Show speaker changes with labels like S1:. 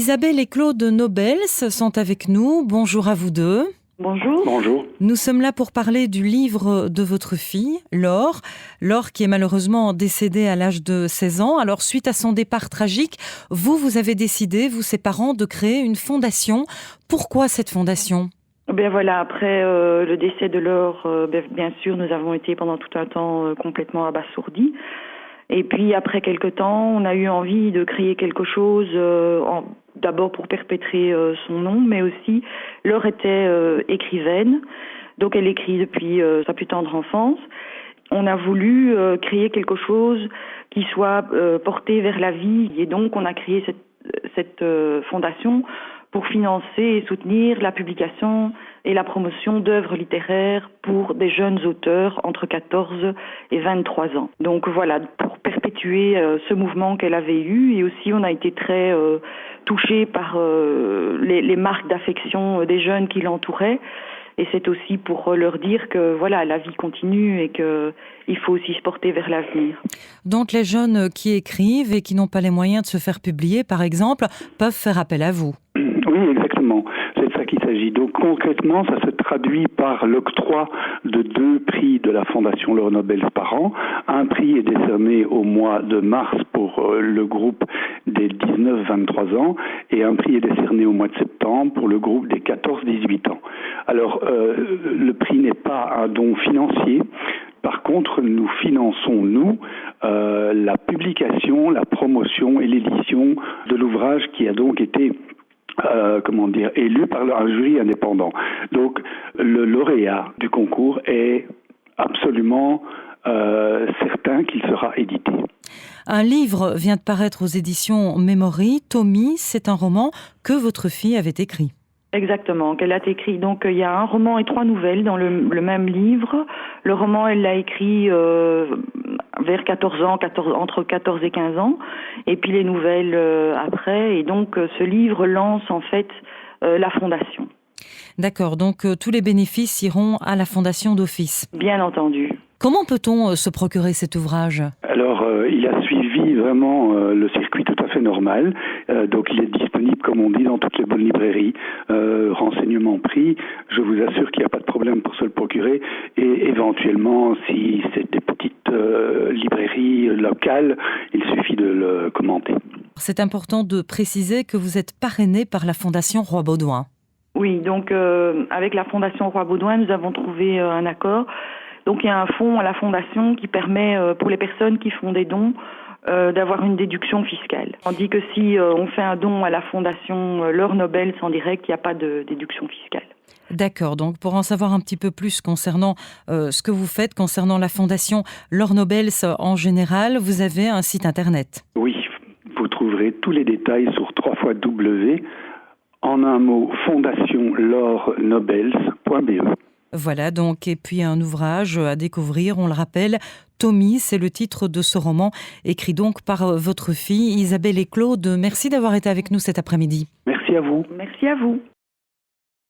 S1: Isabelle et Claude Nobels sont avec nous. Bonjour à vous deux.
S2: Bonjour.
S3: Bonjour.
S1: Nous sommes là pour parler du livre de votre fille, Laure. Laure qui est malheureusement décédée à l'âge de 16 ans. Alors, suite à son départ tragique, vous avez décidé, vous, ses parents, de créer une fondation. Pourquoi cette fondation ?
S2: Ben voilà, après le décès de Laure, bien sûr, nous avons été pendant tout un temps complètement abasourdis. Et puis, après quelque temps, on a eu envie de créer quelque chose, d'abord pour perpétrer son nom, mais aussi, Laure était écrivaine, donc elle écrit depuis sa plus tendre enfance. On a voulu créer quelque chose qui soit porté vers la vie, et donc on a créé cette fondation pour financer et soutenir la publication et la promotion d'œuvres littéraires pour des jeunes auteurs entre 14 et 23 ans. Donc voilà, pour perpétuer ce mouvement qu'elle avait eu, et aussi on a été très touchés par les marques d'affection des jeunes qui l'entouraient. Et c'est aussi pour leur dire que voilà, la vie continue et qu'il faut aussi se porter vers l'avenir.
S1: Donc les jeunes qui écrivent et qui n'ont pas les moyens de se faire publier, par exemple, peuvent faire appel à vous.
S3: Oui, exactement. C'est de ça qu'il s'agit. Donc concrètement, ça se traduit par l'octroi de 2 prix de la Fondation Laure Nobels par an. Un prix est décerné au mois de mars pour le groupe des 19-23 ans et un prix est décerné au mois de septembre pour le groupe des 14-18 ans. Alors, le prix n'est pas un don financier. Par contre, nous finançons, la publication, la promotion et l'édition de l'ouvrage qui a donc été élu par un jury indépendant. Donc, le lauréat du concours est absolument certain qu'il sera édité.
S1: Un livre vient de paraître aux éditions Memory. Tommy, c'est un roman que votre fille avait écrit.
S2: Exactement, qu'elle a écrit. Donc il y a un roman et 3 nouvelles dans le même livre. Le roman, elle l'a écrit vers 14 ans, entre 14 et 15 ans, et puis les nouvelles après. Et donc ce livre lance en fait la fondation.
S1: D'accord, donc tous les bénéfices iront à la fondation d'office.
S2: Bien entendu.
S1: Comment peut-on se procurer cet ouvrage ?
S3: Alors, il a suivi vraiment le circuit tout à fait normal. Donc, il est disponible, comme on dit, dans toutes les bonnes librairies. Renseignements pris. Je vous assure qu'il n'y a pas de problème pour se le procurer. Et éventuellement, si c'est des petites librairies locales, il suffit de le commenter.
S1: C'est important de préciser que vous êtes parrainé par la Fondation Roi Baudouin.
S2: Oui, donc avec la Fondation Roi Baudouin, nous avons trouvé un accord. Donc il y a un fonds à la Fondation qui permet pour les personnes qui font des dons d'avoir une déduction fiscale. Tandis que si on fait un don à la Fondation Laure Nobels en direct, il n'y a pas de déduction fiscale.
S1: D'accord, donc pour en savoir un petit peu plus concernant ce que vous faites, concernant la Fondation Laure Nobels en général, vous avez un site internet.
S3: Oui, vous trouverez tous les détails sur www, en un mot, fondationlaurenobels.be.
S1: Voilà, donc, et puis un ouvrage à découvrir, on le rappelle, Tommy, c'est le titre de ce roman, écrit donc par votre fille Isabelle et Claude. Merci d'avoir été avec nous cet après-midi.
S3: Merci à vous.
S2: Merci à vous.